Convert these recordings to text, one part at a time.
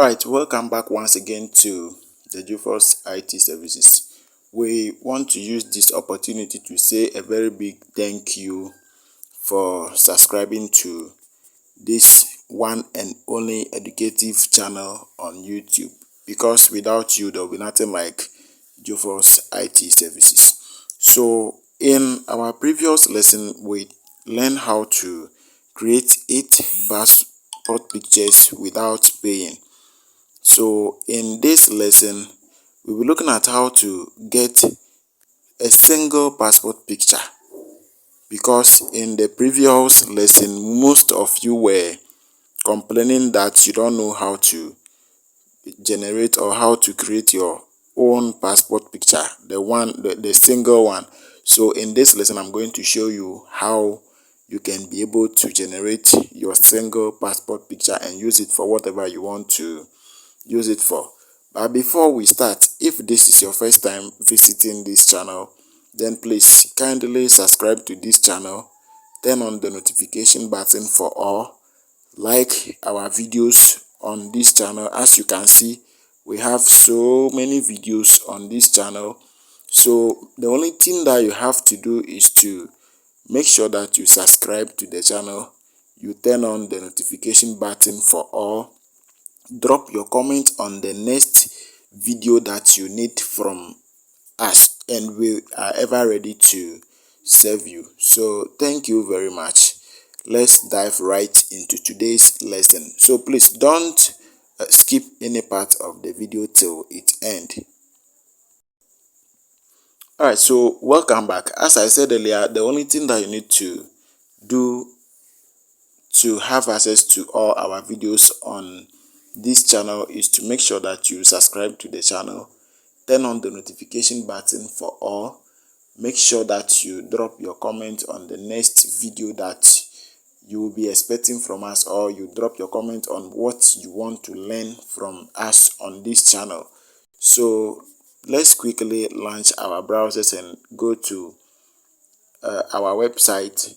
Alright, welcome back once again to the GeForce IT services. We want to use this opportunity to say a very big thank you for subscribing to this one and only educative channel on YouTube, because without you there will be nothing like GeForce IT services. So in our previous lesson, we learned how to create 8 passport pictures without paying. So in this lesson, we'll be looking at how to get a single passport picture, because in the previous lesson, most of you were complaining that you don't know how to generate or how to create your own passport picture, the single one. So in this lesson, I'm going to show you how you can be able to generate your single passport picture and use it for whatever you want to use it for. But before we start, if this is your first time visiting this channel, then please kindly subscribe to this channel, turn on the notification button for all, like our videos on this channel. As you can see, we have so many videos on this channel. So the only thing that you have to do is to make sure that you subscribe to the channel, you turn on the notification button for all, drop your comment on the next video that you need from us, and we are ever ready to serve you. So thank you very much. Let's dive right into today's lesson. So please don't skip any part of the video till it ends. Alright, so welcome back. As I said earlier, the only thing that you need to do to have access to all our videos on this channel is to make sure that you subscribe to the channel, turn on the notification button for all, make sure that you drop your comment on the next video that you will be expecting from us, or you drop your comment on what you want to learn from us on this channel. So let's quickly launch our browsers and go to our website,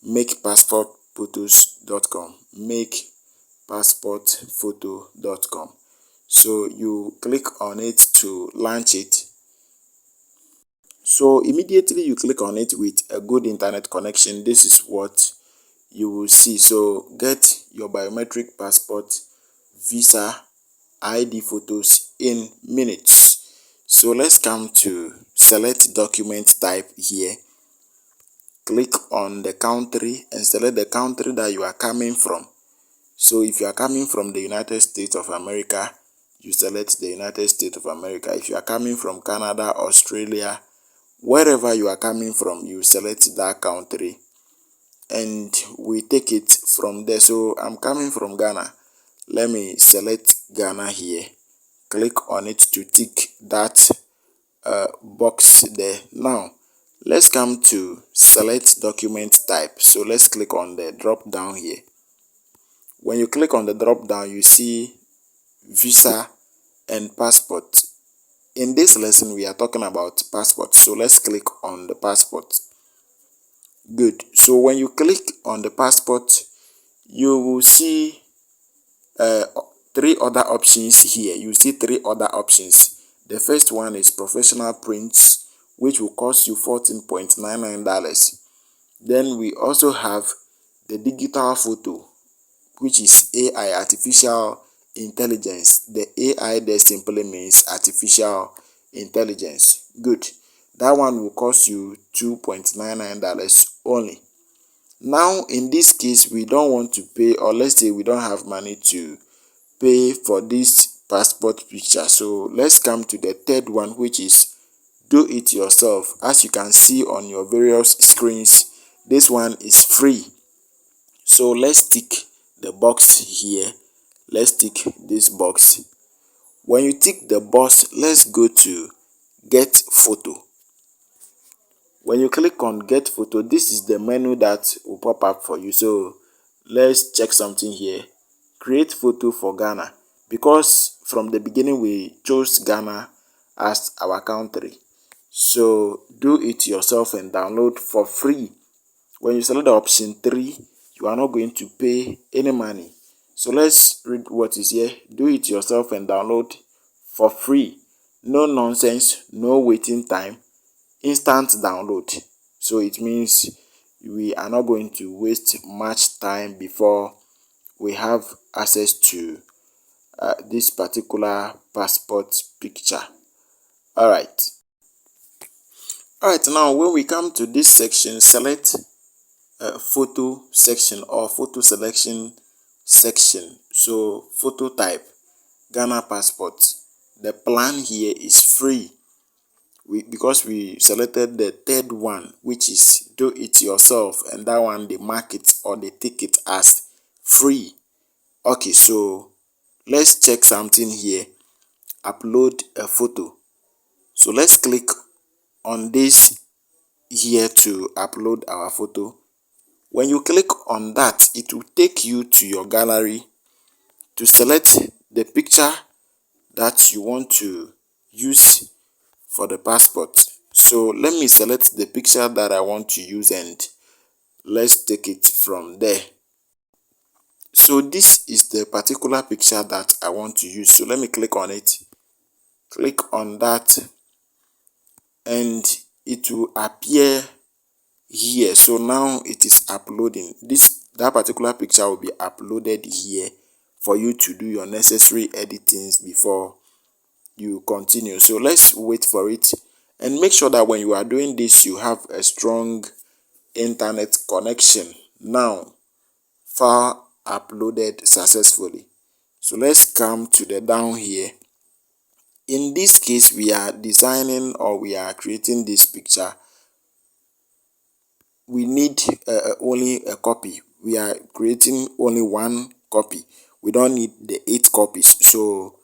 makepassportphotos.com. makepassportphoto.com. So you click on it to launch it. So immediately you click on it with a good internet connection, this is what you will see. So get your biometric passport, visa, ID photos in minutes. So let's come to select document type here. Click on the country and select the country that you are coming from. So if you are coming from the United States of America, you select the United States of America. If you are coming from Canada, Australia, wherever you are coming from, you select that country and we take it from there. So I'm coming from Ghana. Let me select Ghana here. Click on it to tick that box there. Now let's come to select document type. So let's click on the drop down here. When you click on the drop down, you see visa and passport. In this lesson, we are talking about passport. So let's click on the passport. Good. So when you click on the passport, you will see 3 other options here. You see 3 other options. The first one is professional prints, which will cost you $14.99. Then we also have the digital photo, which is AI, artificial intelligence. The AI there simply means artificial intelligence. Good. That one will cost you $2.99 only. Now in this case, we don't want to pay, or let's say we don't have money to pay for this passport picture. So let's come to the third one, which is do it yourself. As you can see on your various screens, this one is free. So let's tick the box here. Let's tick this box. When you tick the box, let's go to get photo. When you click on get photo, this is the menu that will pop up for you. So let's check something here. Create photo for Ghana, because from the beginning we chose Ghana as our country. So do it yourself and download for free. When you select the option 3, you are not going to pay any money. So let's read what is here. Do it yourself and download for free. No nonsense, no waiting time, instant download. So it means we are not going to waste much time before we have access to this particular passport picture. All right, now when we come to this section, select photo section or photo selection section. So photo type, Ghana passport. The plan here is free. Because we selected the third one, which is do it yourself, and that one they mark it or they take it as free. Okay, so let's check something here. Upload a photo. So let's click on this here to upload our photo. When you click on that, it will take you to your gallery to select the picture that you want to use for the passport. So let me select the picture that I want to use and let's take it from there. So this is the particular picture that I want to use. So let me click on it. Click on that and it will appear here. So now it is uploading. That particular picture will be uploaded here for you to do your necessary editings before you continue. So let's wait for it and make sure that when you are doing this you have a strong internet connection. Now file uploaded successfully. So let's come to the down here. In this case, we are designing or we are creating this picture. We need only a copy. We are creating only one copy. We don't need the 8 copies. So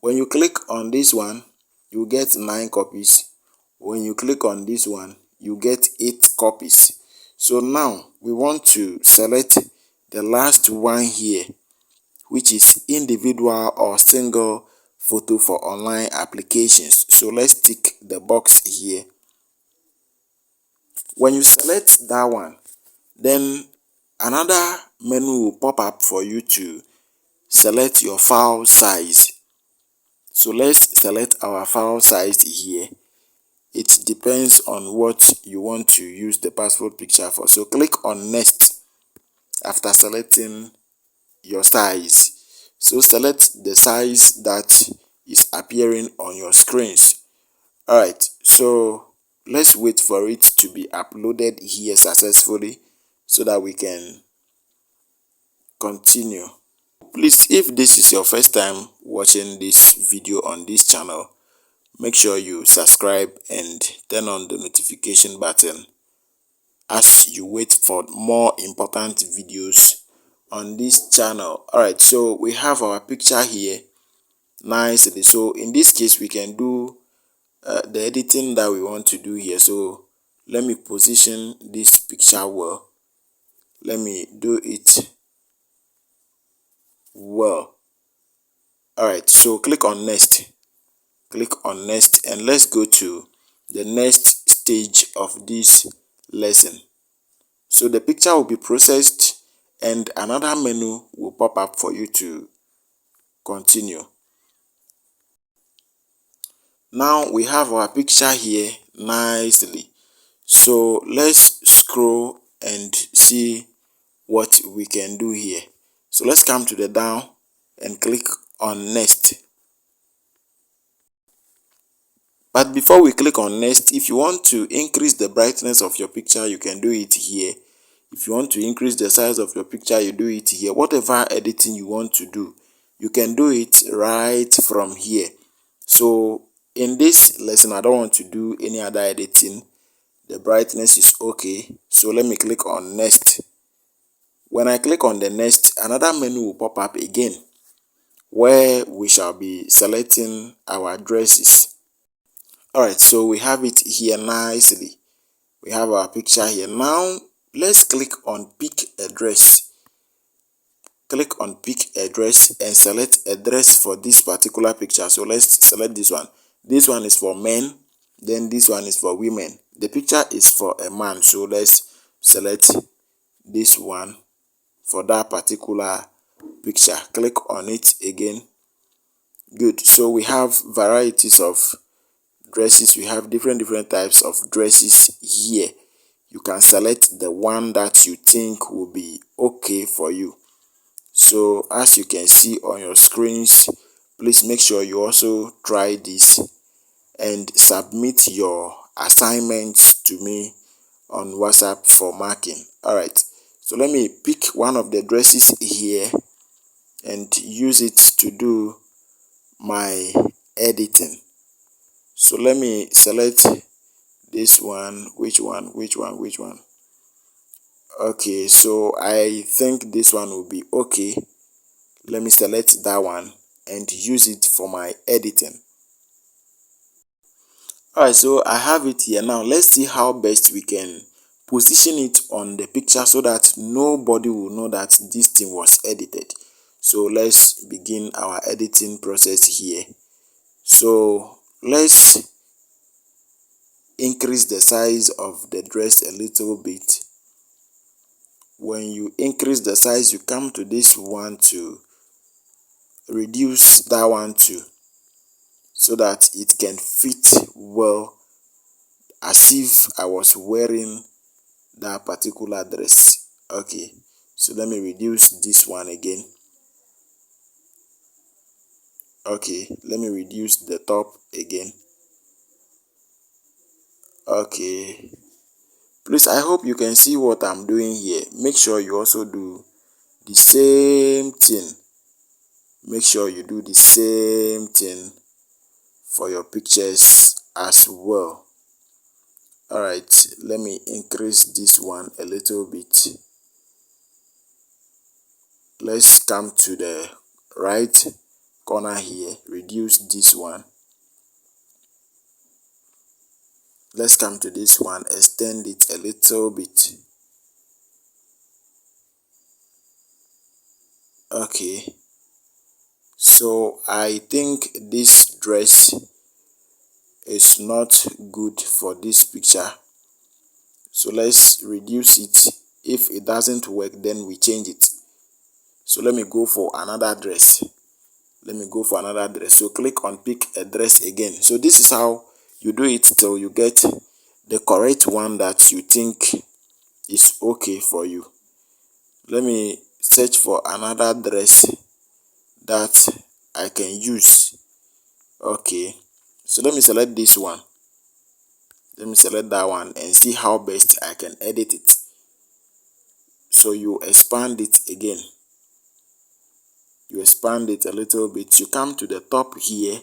when you click on this one, you get 9 copies. When you click on this one, you get 8 copies. So now we want to select the last one here, which is individual or single photo for online applications. So let's tick the box here. When you select that one, then another menu will pop up for you to select your file size. So let's select our file size here. It depends on what you want to use the passport picture for. So click on next after selecting your size. So select the size that is appearing on your screens. All right, so let's wait for it to be uploaded here successfully so that we can continue. Please, if this is your first time watching this video on this channel, make sure you subscribe and turn on the notification button as you wait for more important videos on this channel. All right, so we have our picture here nicely. So in this case, we can do the editing that we want to do here. So let me position this picture well. Let me do it well. All right, so click on next. Click on next and let's go to the next stage of this lesson. So the picture will be processed and another menu will pop up for you to continue. Now we have our picture here nicely. So let's scroll and see what we can do here. So let's come to the down and click on next. But before we click on next, if you want to increase the brightness of your picture, you can do it here. If you want to increase the size of your picture, you do it here. Whatever editing you want to do, you can do it right from here. So in this lesson, I don't want to do any other editing. The brightness is okay. So let me click on next. When I click on the next, another menu will pop up again where we shall be selecting our addresses. Alright, so we have it here nicely. We have our picture here. Now let's click on pick address. Click on pick address and select address for this particular picture. So let's select this one. This one is for men, then this one is for women. The picture is for a man, so let's select this one for that particular picture. Click on it again. Good. So we have varieties of dresses. We have different types of dresses here. You can select the one that you think will be okay for you. So as you can see on your screens, please make sure you also try this and submit your assignments to me on WhatsApp for marking. All right, so let me pick one of the dresses here and use it to do my editing. So let me select this one. Which one? Okay, so I think this one will be okay. Let me select that one and use it for my editing. Alright, so I have it here. Now let's see how best we can position it on the picture so that nobody will know that this thing was edited. So let's begin our editing process here. So let's increase the size of the dress a little bit. When you increase the size, you come to this one to reduce that one too, so that it can fit well as if I was wearing that particular dress. Okay, so let me reduce this one again. Okay, let me reduce the top again. Okay, please, I hope you can see what I'm doing here. Make sure you also do the same thing. Make sure you do the same thing for your pictures as well. All right, let me increase this one a little bit. Let's come to the right corner here, reduce this one. Let's come to this one, extend it a little bit. Okay, so I think this dress is not good for this picture, so let's reduce it. If it doesn't work, then we change it. So let me go for another dress. So click on pick a dress again. So this is how you do it till you get the correct one that you think is okay for you. Let me search for another dress that I can use. Okay, so let me select this one. Let me select that one and see how best I can edit it. So you expand it again. You expand it a little bit. You come to the top here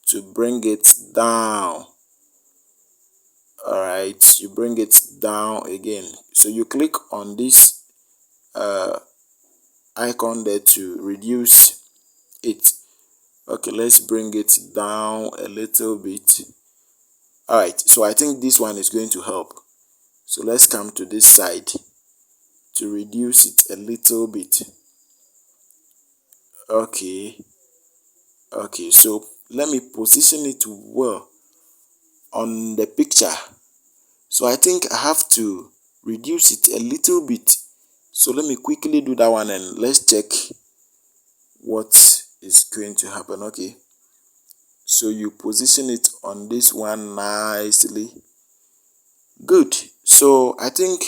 to bring it down. All right, you bring it down again. So you click on this icon there to reduce it. Okay, let's bring it down a little bit. All right, so I think this one is going to help. So let's come to this side to reduce it a little bit. Okay, so let me position it well on the picture. So I think I have to reduce it a little bit. So let me quickly do that one and let's check what is going to happen. Okay, so you position it on this one nicely. Good. So I think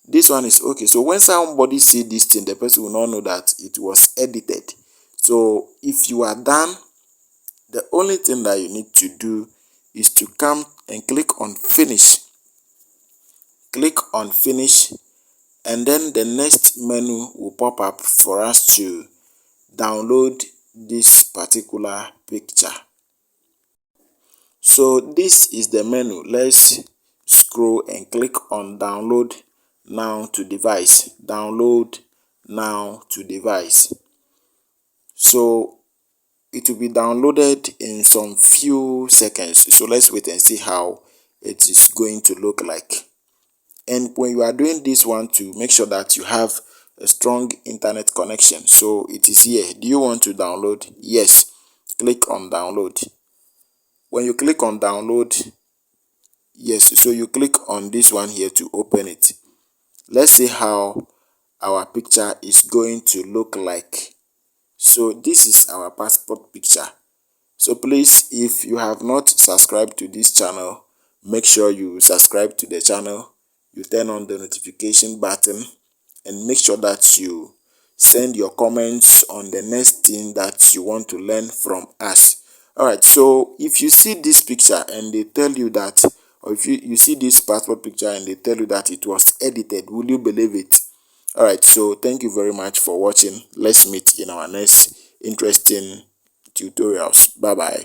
this one is okay. So when somebody see this thing, the person will not know that it was edited. So if you are done, the only thing that you need to do is to come and click on finish. Click on finish, and then the next menu will pop up for us to download this particular picture. So this is the menu. Let's scroll and click on download now to device. Download now to device. So it will be downloaded in some few seconds. So let's wait and see how it is going to look like. And when you are doing this one, to make sure that you have a strong internet connection. So it is here. Do you want to download? Yes. Click on download. When you click on download, yes, so you click on this one here to open it. Let's see how our picture is going to look like. So this is our passport picture. So please, if you have not subscribed to this channel, make sure you subscribe to the channel, you turn on the notification button, and make sure that you send your comments on the next thing that you want to learn from us. Alright, so if you see this picture and they tell you that, or if you see this passport picture and they tell you that it was edited, will you believe it? Alright, so thank you very much for watching. Let's meet in our next interesting tutorials. Bye bye.